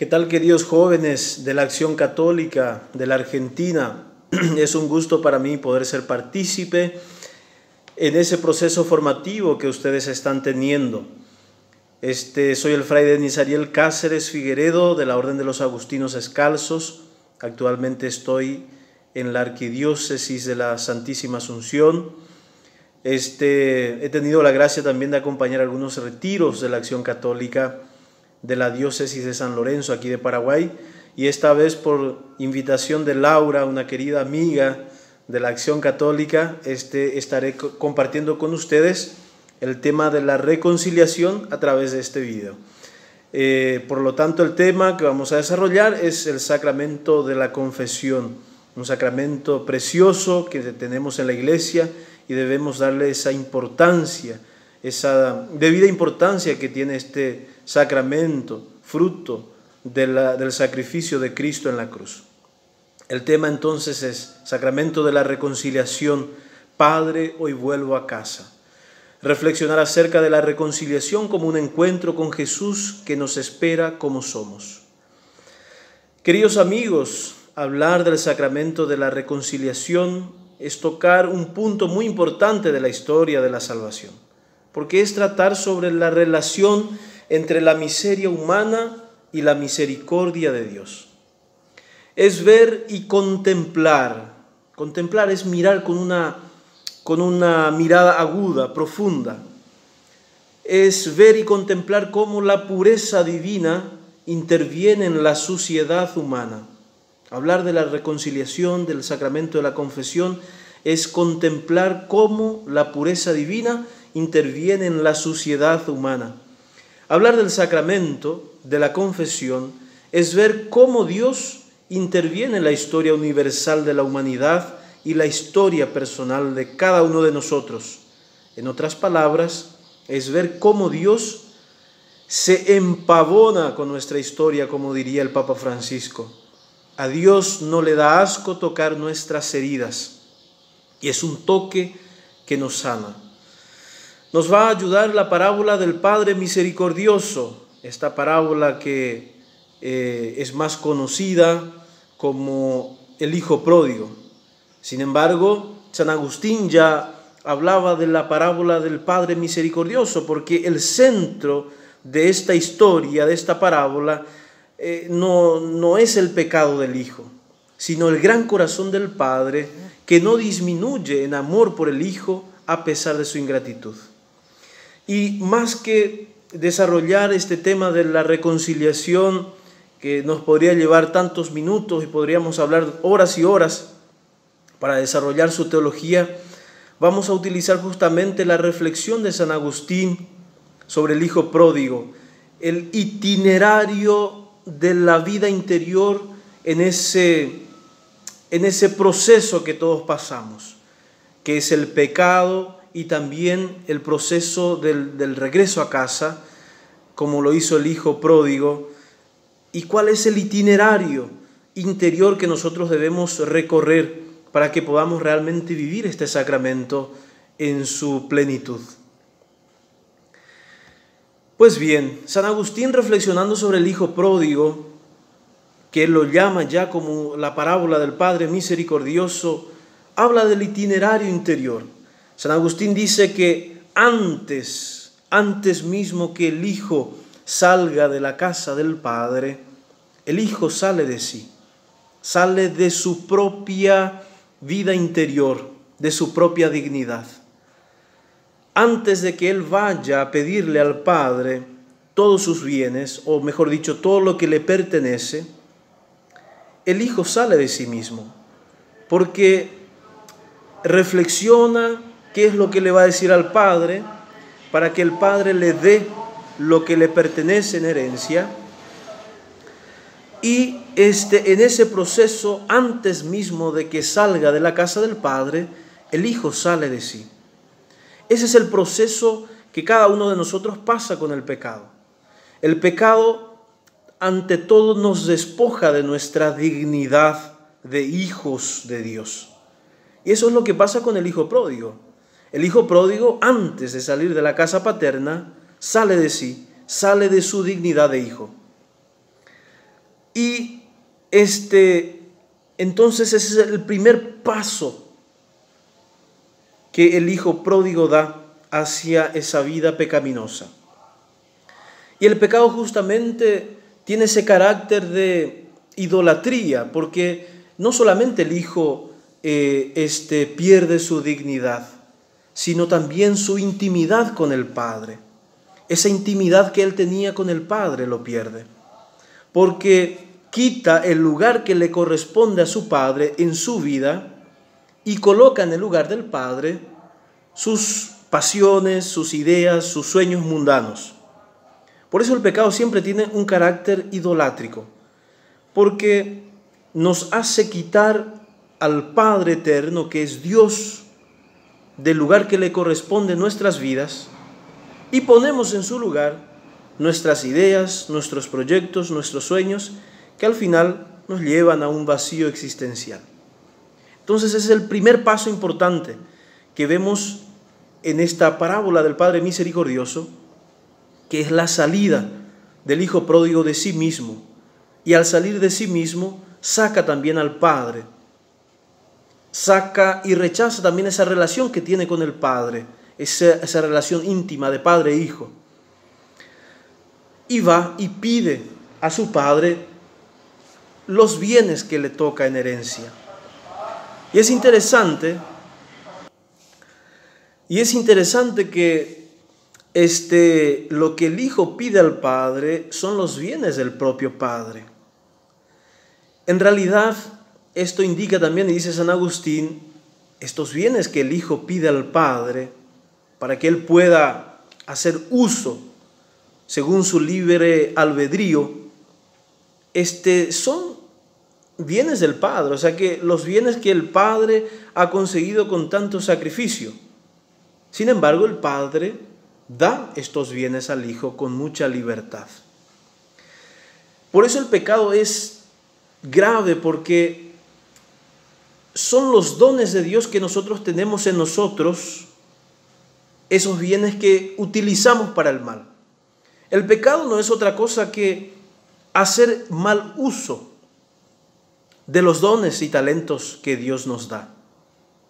¿Qué tal, queridos jóvenes de la Acción Católica de la Argentina? Es un gusto para mí poder ser partícipe en ese proceso formativo que ustedes están teniendo. Soy el fraile Denis Ariel Cáceres Figueredo de la Orden de los Agustinos Descalzos. Actualmente estoy en la Arquidiócesis de la Santísima Asunción. He tenido la gracia también de acompañar algunos retiros de la Acción Católica de la Diócesis de San Lorenzo, aquí de Paraguay, y esta vez por invitación de Laura, una querida amiga de la Acción Católica, estaré compartiendo con ustedes el tema de la reconciliación a través de este video. Por lo tanto, el tema que vamos a desarrollar es el sacramento de la confesión, un sacramento precioso que tenemos en la Iglesia y debemos darle esa importancia, esa debida importancia que tiene este sacramento, fruto del sacrificio de Cristo en la cruz. El tema entonces es sacramento de la reconciliación. Padre, hoy vuelvo a casa. Reflexionar acerca de la reconciliación como un encuentro con Jesús que nos espera como somos. Queridos amigos, hablar del sacramento de la reconciliación es tocar un punto muy importante de la historia de la salvación, porque es tratar sobre la relación entre la miseria humana y la misericordia de Dios. Es ver y contemplar. Contemplar es mirar con una mirada aguda, profunda. Es ver y contemplar cómo la pureza divina interviene en la suciedad humana. Hablar de la reconciliación, del sacramento de la confesión, es contemplar cómo la pureza divina interviene en la suciedad humana. Hablar del sacramento de la confesión es ver cómo Dios interviene en la historia universal de la humanidad y la historia personal de cada uno de nosotros. En otras palabras, es ver cómo Dios se empavona con nuestra historia, como diría el Papa Francisco. A Dios no le da asco tocar nuestras heridas, y es un toque que nos sana. Nos va a ayudar la parábola del Padre Misericordioso, esta parábola que es más conocida como el Hijo Pródigo. Sin embargo, San Agustín ya hablaba de la parábola del Padre Misericordioso, porque el centro de esta historia, de esta parábola, no es el pecado del Hijo, sino el gran corazón del Padre que no disminuye en amor por el Hijo a pesar de su ingratitud. Y más que desarrollar este tema de la reconciliación, que nos podría llevar tantos minutos y podríamos hablar horas y horas para desarrollar su teología, vamos a utilizar justamente la reflexión de San Agustín sobre el Hijo Pródigo, el itinerario de la vida interior en ese proceso que todos pasamos, que es el pecado y también el proceso del regreso a casa, como lo hizo el Hijo Pródigo, y cuál es el itinerario interior que nosotros debemos recorrer para que podamos realmente vivir este sacramento en su plenitud. Pues bien, San Agustín, reflexionando sobre el Hijo Pródigo, que él lo llama ya como la parábola del Padre Misericordioso, habla del itinerario interior. San Agustín dice que antes mismo que el Hijo salga de la casa del Padre, el Hijo sale de sí, sale de su propia vida interior, de su propia dignidad. Antes de que él vaya a pedirle al Padre todos sus bienes, o mejor dicho, todo lo que le pertenece, el Hijo sale de sí mismo, porque reflexiona qué es lo que le va a decir al Padre para que el Padre le dé lo que le pertenece en herencia. Y en ese proceso, antes mismo de que salga de la casa del Padre, el Hijo sale de sí. Ese es el proceso que cada uno de nosotros pasa con el pecado. El pecado, ante todo, nos despoja de nuestra dignidad de hijos de Dios. Y eso es lo que pasa con el Hijo Pródigo. El Hijo Pródigo, antes de salir de la casa paterna, sale de sí, sale de su dignidad de hijo. Y entonces ese es el primer paso que el hijo pródigo da hacia esa vida pecaminosa. Y el pecado justamente tiene ese carácter de idolatría, porque no solamente el hijo pierde su dignidad, sino también su intimidad con el Padre. Esa intimidad que él tenía con el Padre lo pierde, porque quita el lugar que le corresponde a su Padre en su vida y coloca en el lugar del Padre sus pasiones, sus ideas, sus sueños mundanos. Por eso el pecado siempre tiene un carácter idolátrico, porque nos hace quitar al Padre eterno, que es Dios, del lugar que le corresponde en nuestras vidas, y ponemos en su lugar nuestras ideas, nuestros proyectos, nuestros sueños, que al final nos llevan a un vacío existencial. Entonces ese es el primer paso importante que vemos en esta parábola del Padre misericordioso, que es la salida del hijo pródigo de sí mismo. Y al salir de sí mismo, saca también al Padre. Saca y rechaza también esa relación que tiene con el Padre, esa relación íntima de padre e hijo. Y va y pide a su Padre los bienes que le toca en herencia. Y es interesante que lo que el hijo pide al Padre son los bienes del propio Padre. En realidad, esto indica también, y dice San Agustín, estos bienes que el hijo pide al Padre para que él pueda hacer uso según su libre albedrío, son bienes del Padre, o sea que los bienes que el Padre ha conseguido con tanto sacrificio. Sin embargo, el Padre da estos bienes al Hijo con mucha libertad. Por eso el pecado es grave, porque son los dones de Dios que nosotros tenemos en nosotros, esos bienes que utilizamos para el mal. El pecado no es otra cosa que hacer mal uso de los dones y talentos que Dios nos da,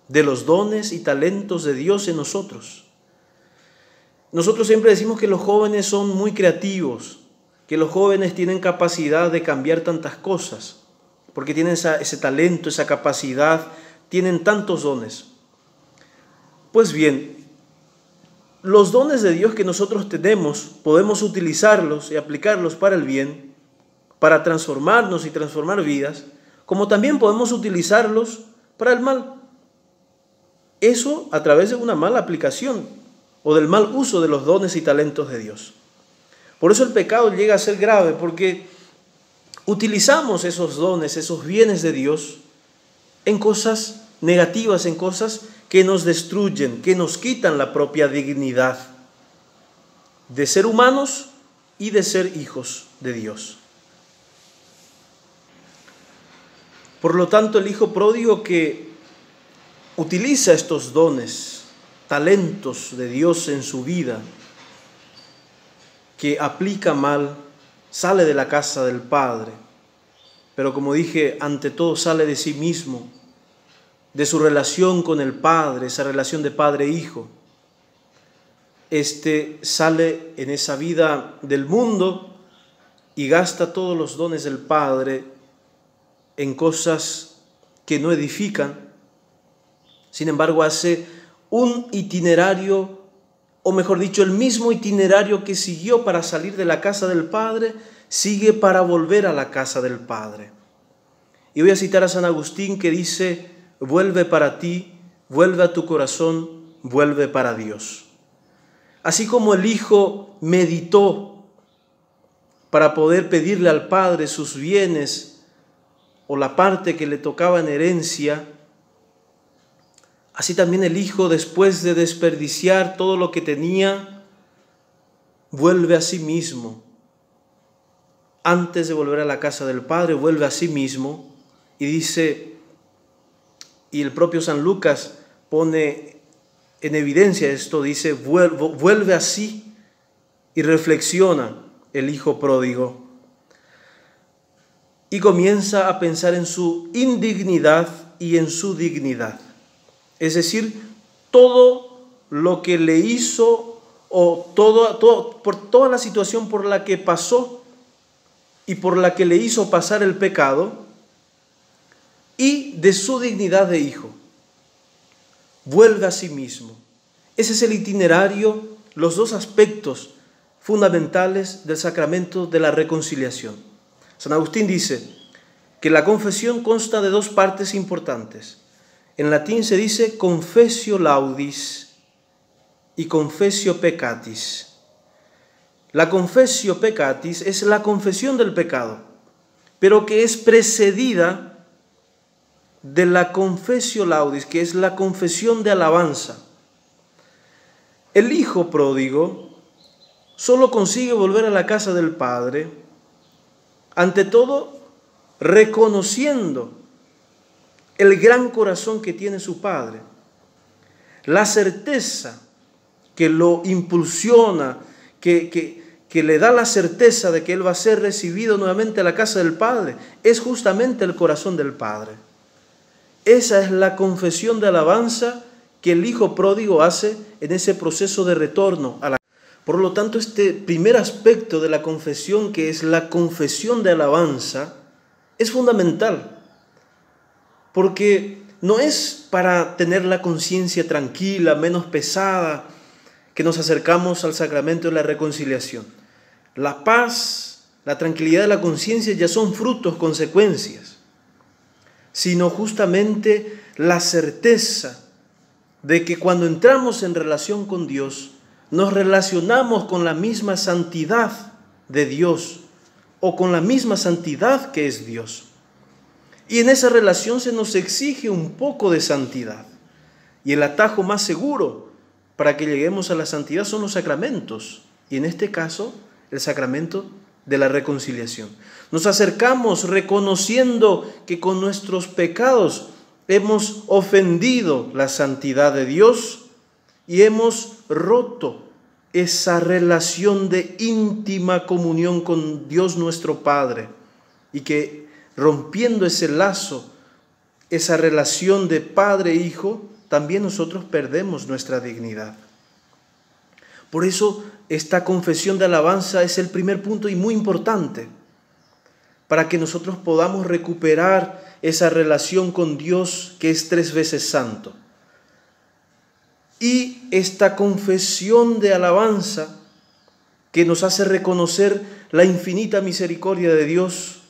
de los dones y talentos de Dios en nosotros. Nosotros siempre decimos que los jóvenes son muy creativos, que los jóvenes tienen capacidad de cambiar tantas cosas, porque tienen ese talento, esa capacidad, tienen tantos dones. Pues bien, los dones de Dios que nosotros tenemos, podemos utilizarlos y aplicarlos para el bien, para transformarnos y transformar vidas, como también podemos utilizarlos para el mal. Eso a través de una mala aplicación o del mal uso de los dones y talentos de Dios. Por eso el pecado llega a ser grave, porque utilizamos esos dones, esos bienes de Dios en cosas negativas, en cosas que nos destruyen, que nos quitan la propia dignidad de ser humanos y de ser hijos de Dios. Por lo tanto, el hijo pródigo que utiliza estos dones, talentos de Dios en su vida, que aplica mal, sale de la casa del Padre, pero como dije, ante todo sale de sí mismo, de su relación con el Padre, esa relación de padre e hijo. Sale en esa vida del mundo y gasta todos los dones del Padre en cosas que no edifican. Sin embargo, hace un itinerario, o mejor dicho, el mismo itinerario que siguió para salir de la casa del Padre, sigue para volver a la casa del Padre. Y voy a citar a San Agustín, que dice: vuelve para ti, vuelve a tu corazón, vuelve para Dios. Así como el Hijo meditó para poder pedirle al Padre sus bienes o la parte que le tocaba en herencia, así también el Hijo, después de desperdiciar todo lo que tenía, vuelve a sí mismo. Antes de volver a la casa del Padre, vuelve a sí mismo y dice, y el propio San Lucas pone en evidencia esto, dice, vuelve así, y reflexiona el hijo pródigo. y comienza a pensar en su indignidad y en su dignidad. Es decir, todo lo que le hizo o por toda la situación por la que pasó y por la que le hizo pasar el pecado, y de su dignidad de hijo. Vuelve a sí mismo. Ese es el itinerario, los dos aspectos fundamentales del sacramento de la reconciliación. San Agustín dice que la confesión consta de dos partes importantes. En latín se dice confessio laudis y confessio peccatis. La confessio peccatis es la confesión del pecado, pero que es precedida de la confessio laudis, que es la confesión de alabanza. El hijo pródigo solo consigue volver a la casa del Padre, ante todo reconociendo el gran corazón que tiene su Padre, la certeza que lo impulsiona, que le da la certeza de que él va a ser recibido nuevamente a la casa del Padre, es justamente el corazón del Padre. Esa es la confesión de alabanza que el hijo pródigo hace en ese proceso de retorno a la casa. Por lo tanto, este primer aspecto de la confesión, que es la confesión de alabanza, es fundamental, porque no es para tener la conciencia tranquila, menos pesada, que nos acercamos al sacramento de la reconciliación. La paz, la tranquilidad de la conciencia ya son frutos, consecuencias, sino justamente la certeza de que cuando entramos en relación con Dios, nos relacionamos con la misma santidad de Dios o con la misma santidad que es Dios. Y en esa relación se nos exige un poco de santidad. Y el atajo más seguro para que lleguemos a la santidad son los sacramentos. Y en este caso, el sacramento de la reconciliación. Nos acercamos reconociendo que con nuestros pecados hemos ofendido la santidad de Dios y hemos roto esa relación de íntima comunión con Dios nuestro Padre, y que rompiendo ese lazo, esa relación de padre e hijo, también nosotros perdemos nuestra dignidad. Por eso esta confesión de alabanza es el primer punto y muy importante para que nosotros podamos recuperar esa relación con Dios que es 3 veces santo. Y esta confesión de alabanza que nos hace reconocer la infinita misericordia de Dios,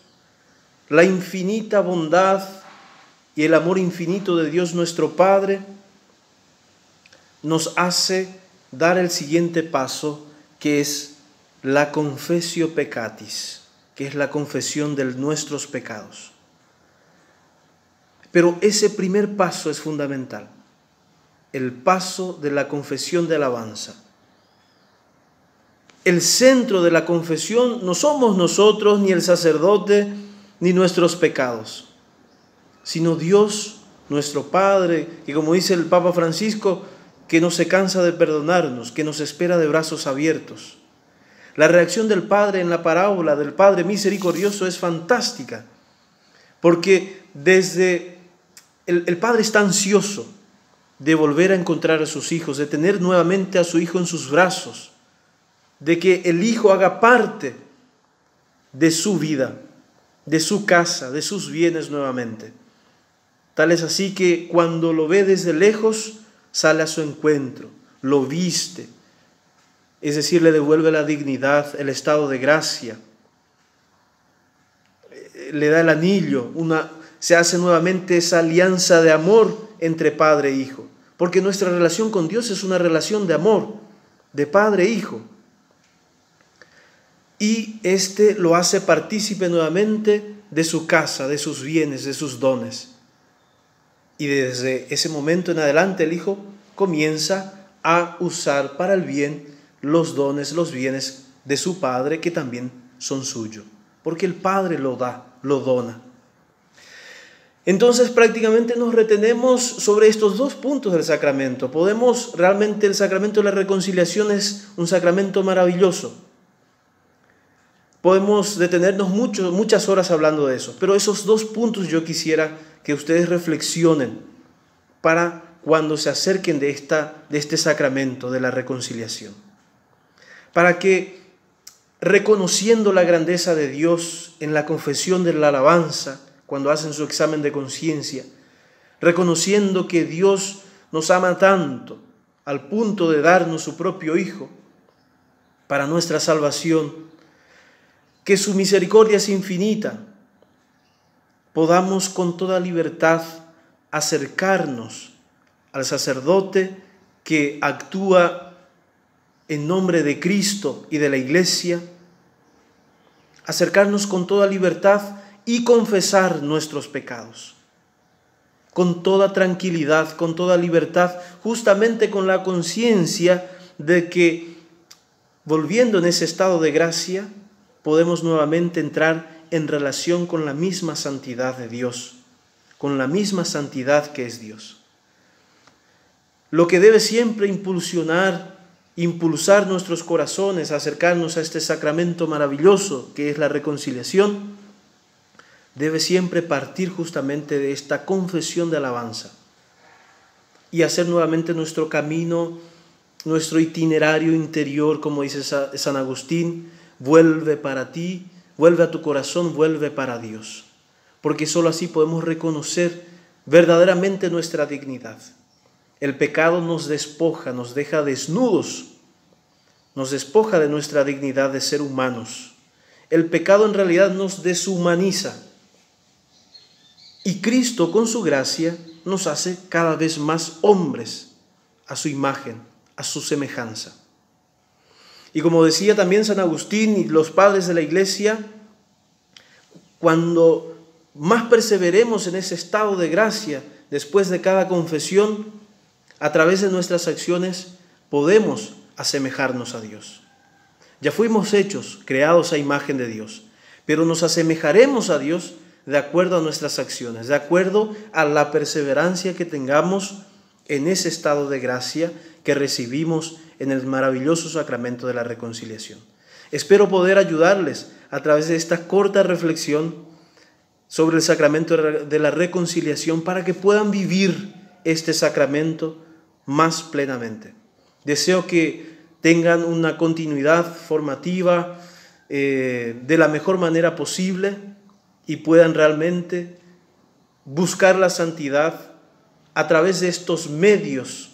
la infinita bondad y el amor infinito de Dios nuestro Padre, nos hace dar el siguiente paso, que es la confessio peccatis, que es la confesión de nuestros pecados. Pero ese primer paso es fundamental, el paso de la confesión de alabanza. El centro de la confesión no somos nosotros, ni el sacerdote, ni nuestros pecados, sino Dios, nuestro Padre, que como dice el Papa Francisco, que no se cansa de perdonarnos, que nos espera de brazos abiertos. La reacción del Padre en la parábola del Padre misericordioso es fantástica, porque desde el Padre está ansioso de volver a encontrar a sus hijos, de tener nuevamente a su hijo en sus brazos, de que el hijo haga parte de su vida, de su casa, de sus bienes nuevamente. Tal es así que cuando lo ve desde lejos, sale a su encuentro, lo viste, es decir, le devuelve la dignidad, el estado de gracia, le da el anillo, se hace nuevamente esa alianza de amor entre padre e hijo, porque nuestra relación con Dios es una relación de amor, de padre e hijo. Y este lo hace partícipe nuevamente de su casa, de sus bienes, de sus dones. Y desde ese momento en adelante el hijo comienza a usar para el bien los dones, los bienes de su padre, que también son suyos, porque el Padre lo da, lo dona. Entonces prácticamente nos retenemos sobre estos 2 puntos del sacramento. El sacramento de la reconciliación es un sacramento maravilloso, Podemos detenernos muchas horas hablando de eso, pero esos 2 puntos yo quisiera que ustedes reflexionen para cuando se acerquen de este sacramento de la reconciliación. Para que, reconociendo la grandeza de Dios en la confesión de la alabanza, cuando hacen su examen de conciencia, reconociendo que Dios nos ama tanto al punto de darnos su propio Hijo para nuestra salvación, que su misericordia es infinita, podamos con toda libertad acercarnos al sacerdote que actúa en nombre de Cristo y de la Iglesia, acercarnos con toda libertad y confesar nuestros pecados, con toda tranquilidad, con toda libertad, justamente con la conciencia de que, volviendo en ese estado de gracia, podemos nuevamente entrar en relación con la misma santidad de Dios, con la misma santidad que es Dios. Lo que debe siempre impulsar nuestros corazones a acercarnos a este sacramento maravilloso que es la reconciliación, debe siempre partir justamente de esta confesión de alabanza y hacer nuevamente nuestro camino, nuestro itinerario interior, como dice San Agustín: vuelve para ti, vuelve a tu corazón, vuelve para Dios. Porque sólo así podemos reconocer verdaderamente nuestra dignidad. El pecado nos despoja, nos deja desnudos, nos despoja de nuestra dignidad de ser humanos. El pecado en realidad nos deshumaniza. Y Cristo, con su gracia, nos hace cada vez más hombres a su imagen, a su semejanza. Y como decía también San Agustín y los padres de la Iglesia, cuando más perseveremos en ese estado de gracia, después de cada confesión, a través de nuestras acciones podemos asemejarnos a Dios. Ya fuimos hechos, creados a imagen de Dios, pero nos asemejaremos a Dios de acuerdo a nuestras acciones, de acuerdo a la perseverancia que tengamos en ese estado de gracia que recibimos en el maravilloso sacramento de la reconciliación. Espero poder ayudarles a través de esta corta reflexión sobre el sacramento de la reconciliación para que puedan vivir este sacramento más plenamente. Deseo que tengan una continuidad formativa de la mejor manera posible y puedan realmente buscar la santidad a través de estos medios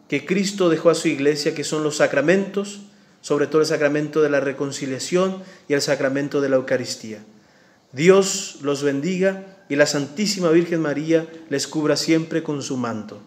que Cristo dejó a su Iglesia, que son los sacramentos, sobre todo el sacramento de la reconciliación y el sacramento de la Eucaristía. Dios los bendiga y la Santísima Virgen María les cubra siempre con su manto.